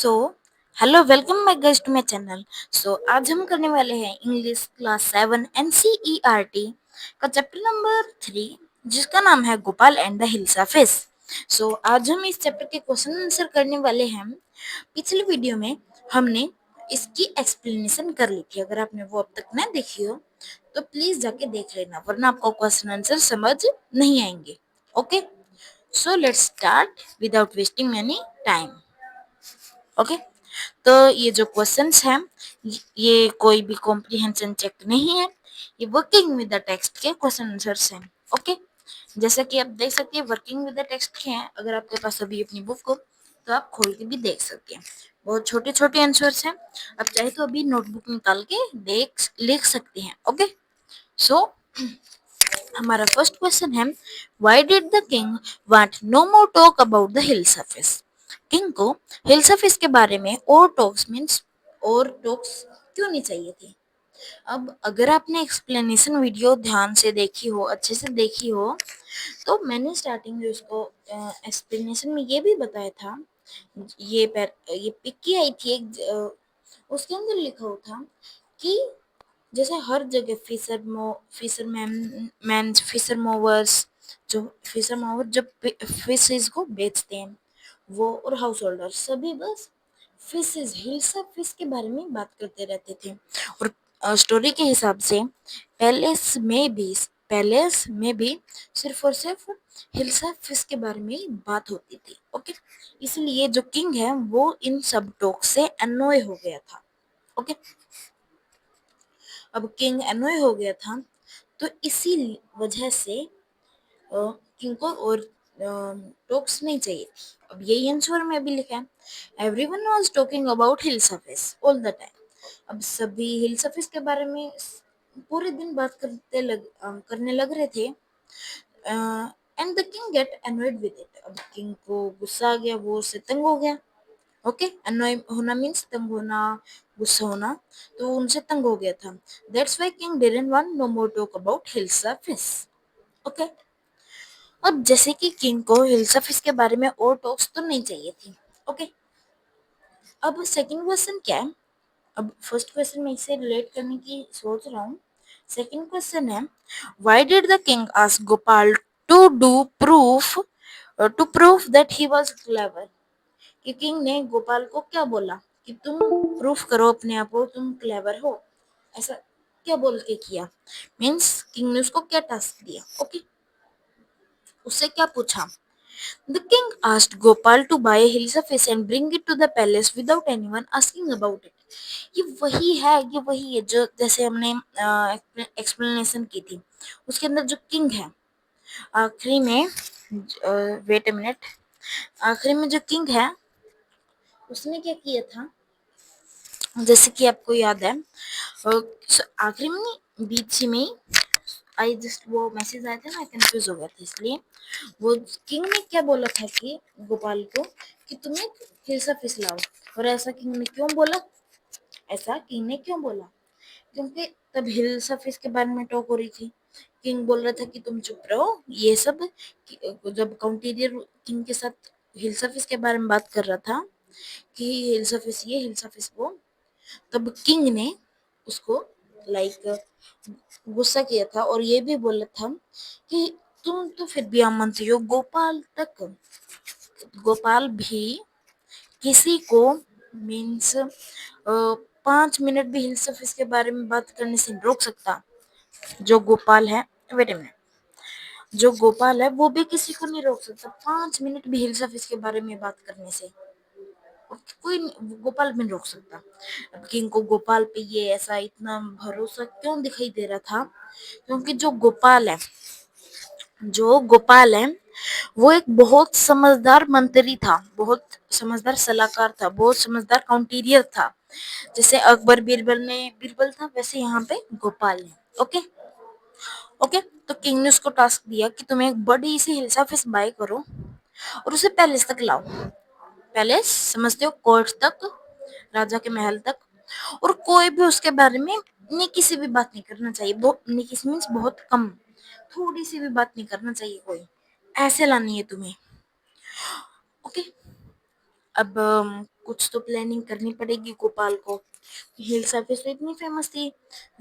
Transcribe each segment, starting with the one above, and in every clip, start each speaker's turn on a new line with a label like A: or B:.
A: So hello welcome my guest to my channel. आज हम करने वाले हैं इंग्लिश क्लास 7 NCERT का चैप्टर नंबर 3 जिसका नाम है Gopal and the hilsa fish. आज हम इस चैप्टर के क्वेश्चन आंसर करने वाले हैं। पिछली वीडियो में हमने इसकी एक्सप्लेनेशन कर ली थी। अगर आपने वो अब तक ना देखी हो तो प्लीज जाके देख लेना, वरना आपको क्वेश्चन आंसर समझ नहीं आएंगे। Okay, so let's start without wasting any time. Okay, तो ये जो क्वेश्चंस हैं ये कोई भी कॉम्प्रिहेंशन चेक नहीं है, ये वर्किंग विद द टेक्स्ट के क्वेश्चन आंसर्स हैं। ओके, जैसा कि आप देख सकते हैं वर्किंग विद द टेक्स्ट के हैं। अगर आपके पास अभी अपनी बुक हो तो आप खोल के भी देख सकते हैं। बहुत छोटे छोटे आंसर्स हैं, आप चाहे तो अभी नोटबुक निकाल के देख लिख सकते हैं। ओके, सो हमारा फर्स्ट क्वेश्चन है, why did the king want no more talk about the hill surface. King को हिल सर्फेस के बारे में और टॉक्स क्यों नहीं चाहिए थी। अब अगर आपने एक्सप्लेनेशन वीडियो ध्यान से देखी हो, अच्छे से देखी हो, तो मैंने स्टार्टिंग में उसको एक्सप्लेनेशन में ये भी बताया था। ये पिक की आई थी एक उसके अंदर लिखा हुआ था कि जैसे हर जगह फिशर मोवर्स, जो फिशर मोवर जब फिशेज को बेचते हैं, वो और हाउस होल्डर सभी बस फिशेज हिल्सा फिश के बारे में बात करते रहते थे। और स्टोरी के हिसाब से पैलेस में भी सिर्फ और सिर्फ हिल्सा फिश के बारे में ही बात होती थी। ओके, इसलिए जो किंग है वो इन सब टॉक से अनोय हो गया था। ओके, अब किंग एनोय हो गया था, तो इसी वजह से किंग को और टॉक्स नहीं चाहिए थी। अब यही आंसर में भी लिखा है, everyone was talking about hill surface all the time. अब सभी हिल सर्फेस के बारे में पूरे दिन बात करने लग रहे थे। And the king get annoyed with it. अब किंग को गुस्सा आ गया, वो उससे तंग हो गया। ओके, अनोय होना मीन्स तंग होना, गुस्सा होना, तो उनसे तंग हो गया था। That's why king didn't want no more talk about hilsa fish. Okay, अब जैसे कि किंग को हिल्सा फिश के बारे में और टॉक्स तो नहीं चाहिए थी। ओके, अब सेकंड क्वेश्चन क्या है। अब फर्स्ट क्वेश्चन में इसे रिलेट करने की सोच रहा हूँ। सेकंड क्वेश्चन है, why did the king ask Gopal to do proof that he was clever. कि किंग ने गोपाल को क्या बोला कि तुम प्रूफ करो अपने आप को, तुम क्लेवर हो, ऐसा क्या बोल के किया। मीन्स किंग ने उसको क्या टास्क दिया। ओके, उससे क्या पूछा। The king asked Gopal to buy hilsa fish and bring it to the palace without anyone asking about it. ये वही है जो जैसे हमने एक्सप्लेनेशन की थी, उसके अंदर जो किंग है आखिरी में, वेट अ मिनट, आखिरी में जो किंग है उसने क्या किया था, जैसे कि आपको याद है आखिरी में नहीं, बीच में ही आई जस्ट वो मैसेज आया था ना, कंफ्यूज हो गया था, इसलिए वो किंग ने क्या बोला था कि गोपाल को कि तुम्हें हिल्सा फिसलाओ। और ऐसा किंग ने क्यों बोला, क्योंकि तब हिल्सा फिश के बारे में टॉक हो रही थी। किंग बोल रहा था कि तुम चुप रहो, ये सब जब काउंटेरियर किंग के साथ हिल्सा फिश के बारे में बात कर रहा था कि हिल्सा फिश ये हिल्सा फिश वो, तब किंग ने उसको लाइक गुस्सा किया था और ये भी बोला था कि तुम तो फिर भी आमंत्रित हो, गोपाल भी किसी को मीन्स 5 मिनट भी हिल सर्फिस के बारे में बात करने से नहीं रोक सकता। जो गोपाल है, वेट अ मिनट, जो गोपाल है वो भी किसी को नहीं रोक सकता 5 मिनट भी हिल सर्फिस के बारे में बात करने से। गोपाल भी नहीं रोक सकता। अब किंग को गोपाल पे ये ऐसा इतना भरोसा क्यों दिखाई दे रहा था, क्योंकि जो गोपाल है वो एक बहुत समझदार मंत्री था, बहुत समझदार सलाहकार था, बहुत समझदार काउंटीरियर था। जैसे अकबर बीरबल था, वैसे यहाँ पे गोपाल है। ओके, ओके, तो किंग ने उसको टास्क दिया कि तुम एक बड़ी सी हिल्सा फिश बाय करो और उसे पैलेस तक लाओ। पैलेस समझते हो, कोर्ट तक, राजा के महल तक। और कोई भी उसके बारे में निकी सी भी बात नहीं करना चाहिए। निकी सी मीन्स बहुत कम, थोड़ी सी भी बात नहीं करना चाहिए कोई, ऐसे लानी है तुम्हें। ओके, अब कुछ तो प्लानिंग करनी पड़ेगी गोपाल को। हिल सर्फिस तो इतनी फेमस थी,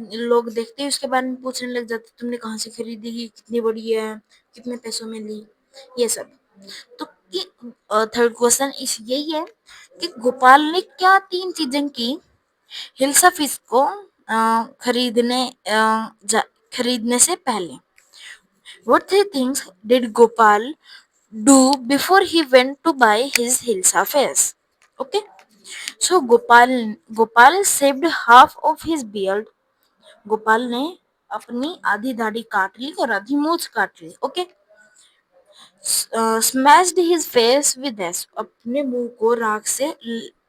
A: लोग देखते ही उसके बारे में पूछने लग जाते, तुमने कहाँ से खरीदी, कितनी बड़ी है, कितने पैसों में ली, ये सब। तो कि थर्ड क्वेश्चन इस यही है कि गोपाल ने क्या तीन चीजें की हिल्सा फिश को खरीदने खरीदने से पहले। What three things did Gopal do before he went to buy his Hilsa fish? Okay, so Gopal saved half of his beard. Gopal ने अपनी आधी दाढ़ी काट ली और आधी मूछ काट ली। Okay, smashed his face with ash, अपने मुंह को राख से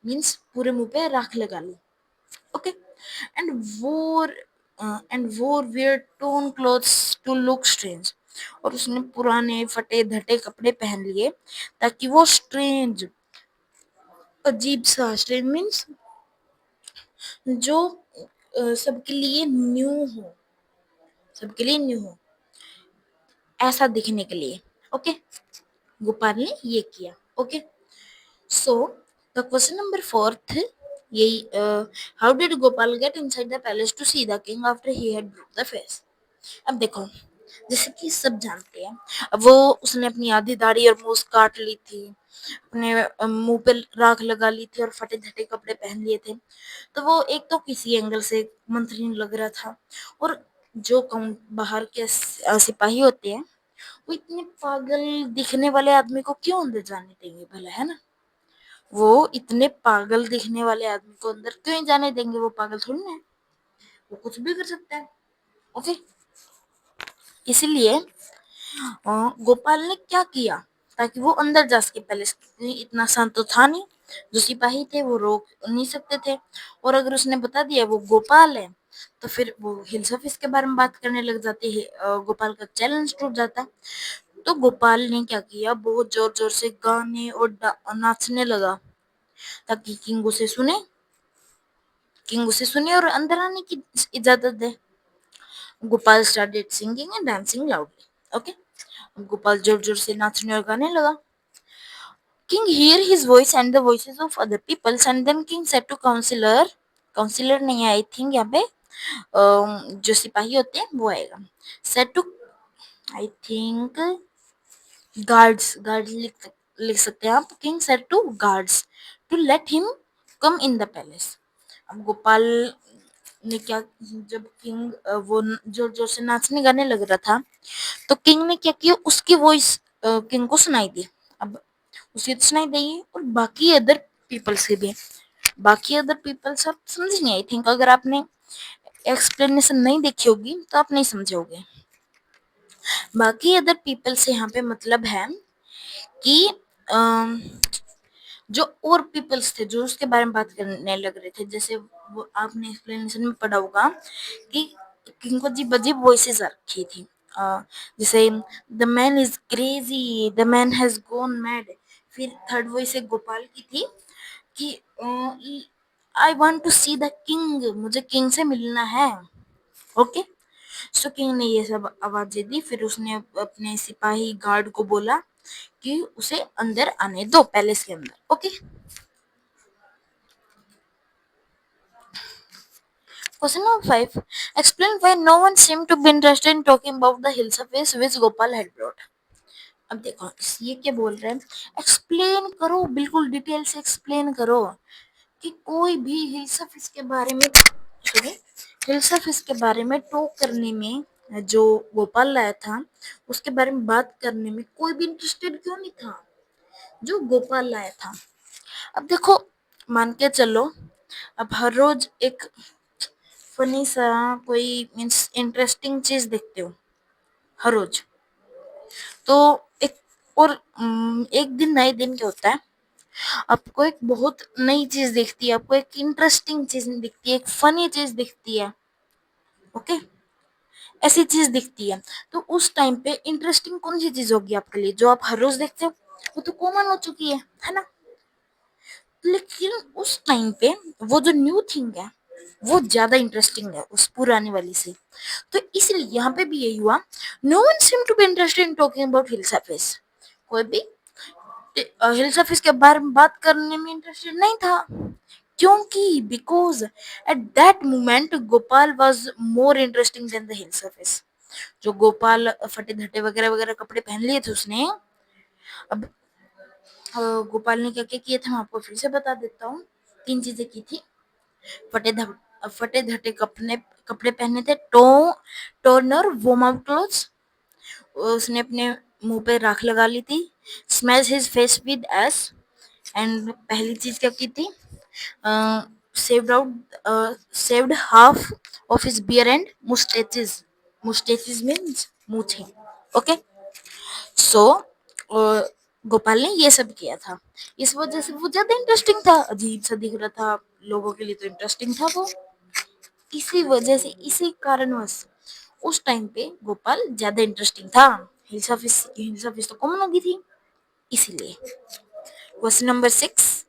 A: मींस पूरे मुंह पे राख लगा ली। Okay, and wore wore wear torn clothes to look strange, और उसने पुराने फटे धटे कपड़े पहन लिए ताकि वो स्ट्रेंज, अजीब सा, स्ट्रेंज मींस जो सबके लिए न्यू हो, सबके लिए न्यू हो, ऐसा दिखने के लिए। ओके, गोपाल ने ये किया। Okay, so the question number fourth यही, how did Gopal get inside the palace to see the king after he had broke the face. अब देखो, जैसे कि सब जानते हैं, अब वो उसने अपनी आधी दाढ़ी और मूछ काट ली थी, अपने मुंह पे राख लगा ली थी और फटे धटे कपड़े पहन लिए थे, तो वो एक तो किसी एंगल से मंत्रीन लग रहा था। और जो बाहर के सिपाही होते हैं, वो इतने पागल दिखने वाले आदमी को क्यों अंदर जाने देंगे भला, है ना। वो इतने पागल दिखने वाले आदमी को अंदर क्यों जाने देंगे, वो पागल थोड़ी ना है, वो कुछ भी कर सकता है। ओके, इसलिए गोपाल ने क्या किया ताकि वो अंदर जा सके पैलेस, इतना शांत तो था नहीं, जो सिपाही थे वो रोक नहीं सकते थे, और अगर उसने बता दिया वो गोपाल है तो फिर वो हिल्स ऑफिस के बारे में बात करने लग जाते हैं, गोपाल का चैलेंज टूट जाता। तो गोपाल ने क्या किया, बहुत जोर जोर से गाने और नाचने लगा ताकि किंग उसे सुने और अंदर आने की इजाजत दे। Gopal started singing and dancing loudly. Okay, Gopal जोर जोर से नाचने और गाने लगा। King hear his voice and the voices of other people, and then King said to councillor नहीं है, आई थिंक यहाँ पे जो सिपाही होते हैं वो आएगा, said to, I think guards लिख सकते हैं आप। King said to guards to let him come in the palace. अब गोपाल ने क्या, जब किंग वो जोर जोर से नाचने गाने लग रहा था, तो किंग ने क्या किया, उसकी वॉइस किंग को सुनाई दी। अब उसे तो सुनाई देगी और बाकी अदर पीपल से भी, बाकी अदर पीपल सब समझ नहीं, आई थिंक अगर आपने एक्सप्लेनेशन नहीं देखी होगी तो आप नहीं समझोगे। बाकी अदर पीपल से यहाँ पे मतलब है कि जो और पीपल्स थे जो उसके बारे में बात करने लग रहे थे, जैसे वो आपने एक्सप्लेनेशन में पढ़ा होगा कि किंग को अजीब अजीब वॉइसेस रखी थी, जैसे the man is crazy, the man has gone mad. फिर थर्ड वॉइस एक गोपाल की थी कि I want to see the king, मुझे किंग से मिलना है। ओके, सो किंग ने ये सब आवाजें दी, फिर उसने अपने सिपाही गार्ड को बोला कि उसे अंदर आने दो पैलेस के अंदर। Okay, question number 5, explain why no one seemed to be interested in talking about the hills of fish which Gopal had brought। अब देखो ये क्या बोल रहे हैं, एक्सप्लेन करो, बिल्कुल डिटेल से एक्सप्लेन करो कि कोई भी हिल्स ऑफ फिश के बारे में, सॉरी, हिल्स ऑफ फिश के बारे में टॉक करने में, जो गोपाल लाया था उसके बारे में बात करने में कोई भी इंटरेस्टेड क्यों नहीं था, जो गोपाल लाया था। अब देखो, मान के चलो, अब हर रोज एक फनी सा कोई मीन्स इंटरेस्टिंग चीज देखते हो हर रोज, तो एक और एक दिन नए दिन क्या होता है, आपको एक बहुत नई चीज दिखती है, आपको एक इंटरेस्टिंग चीज दिखती है, एक फनी चीज दिखती है। ओके, ऐसी चीज दिखती है, तो उस टाइम पे इंटरेस्टिंग कौन सी चीज होगी आपके लिए, जो आप हर रोज देखते हो, वो तो कॉमन हो चुकी है ना। लेकिन उस टाइम पे वो जो न्यू थिंग है वो ज्यादा इंटरेस्टिंग है उस पुराने वाली से, तो इसलिए यहाँ पे भी यही हुआ, no one seem to be interested in talking about hill surface. कोई भी हिल्स ऑफ के बारे में बात करने में इंटरेस्टेड नहीं था, क्योंकि because at that moment Gopal was more interesting then the hills of. जो गोपाल फटे धटे वगैरह वगैरह कपड़े पहन लिए थे उसने। अब गोपाल ने क्या क्या किया था मैं आपको फिर से बता देता हूँ। तीन चीजें की थी। फटे ध फटे धटे कपड़े कपड़े पहने थे। Toner warm up clothes. उसने अपने मुंह पे राख लगा ली थी। Smell his face with S. And पहली चीज क्या की थी, saved out saved half of his beard and mustaches. Mustaches means मूछें। ओके, सो गोपाल ने ये सब किया था। इस वजह से वो ज्यादा इंटरेस्टिंग था, अजीब सा दिख रहा था, लोगों के लिए तो इंटरेस्टिंग था वो। इसी वजह से, इसी कारणवश उस टाइम पे गोपाल ज्यादा इंटरेस्टिंग था। हिल्स ऑफ तो कॉमन हो गई थी इसीलिए। क्वेश्चन नंबर 6,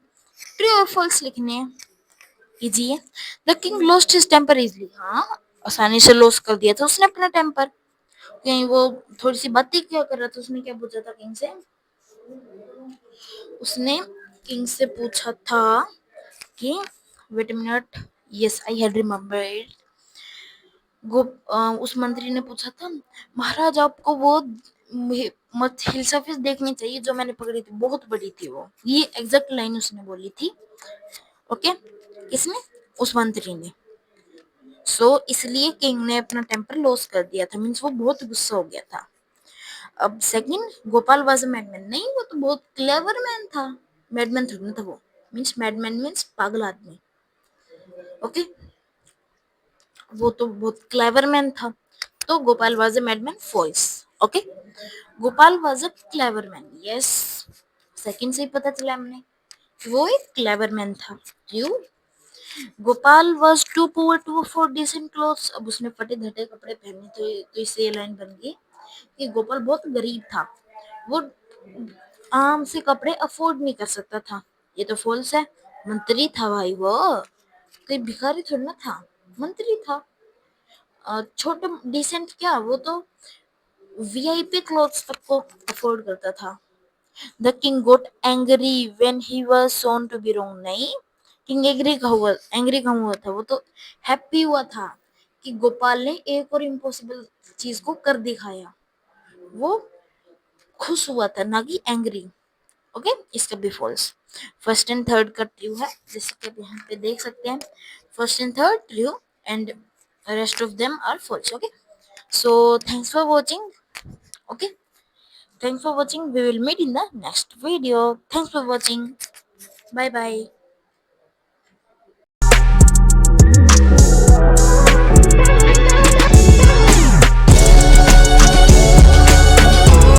A: ट्रू और फॉल्स लिखने हैं। इजी है। The king lost his temper easily. हाँ, आसानी से लॉस कर दिया था उसने अपना टेम्पर। कहीं वो थोड़ी सी बातें क्या कर रहा था, उसने क्या पूछा था किंग से। उसने किंग से पूछा था कि wait minute, yes I had remembered. उस मंत्री ने पूछा था, महाराज आपको वो मत हिल्स ऑफिस देखनी चाहिए जो मैंने पकड़ी थी, बहुत बड़ी थी वो। ये एग्जैक्ट लाइन उसने बोली थी। ओके, किसने, उस मंत्री ने। सो इसलिए किंग ने अपना टेम्पर लॉस कर दिया था, मीन्स वो बहुत गुस्सा हो गया था। अब second, Gopal was a madman. नहीं, वो तो बहुत क्लेवर मैन था, मैडमैन थोड़ी ना था वो। मीन्स मैडमैन मीन्स पागल आदमी। ओके, वो तो बहुत क्लेवर मैन था। तो Gopal was a madman, false. Okay, Gopal was a clever man, yes. Second से ही पता चला हमने कि वो एक क्लेवर मैन था। क्यों, Gopal was too poor to afford decent clothes. अब उसने फटे धटे कपड़े पहने थे, तो इससे ये लाइन बन गई कि गोपाल बहुत गरीब था, वो आम से कपड़े अफोर्ड नहीं कर सकता था। ये तो फॉल्स है, मंत्री था भाई वो, कोई भिखारी थोड़ा ना था, मंत्री था। छोटे डिसेंट क्या, वो तो वीआईपी क्लोथ्स तक को अफोर्ड करता था। The king got angry when he was shown to be wrong. नहीं, किंग एंग्री कहाँ हुआ था, वो तो हैप्पी हुआ था कि गोपाल ने एक और इम्पॉसिबल चीज को कर दिखाया। वो खुश हुआ था, ना कि एंग्री। ओके, इसका भी फॉल्स। फर्स्ट एंड थर्ड का ट्रू है, जैसे कि आप यहाँ पे देख सकते हैं। First and third true and rest of them are false. Okay, so thanks for watching. Okay, thanks for watching. We will meet in the next video. Thanks for watching. Bye bye.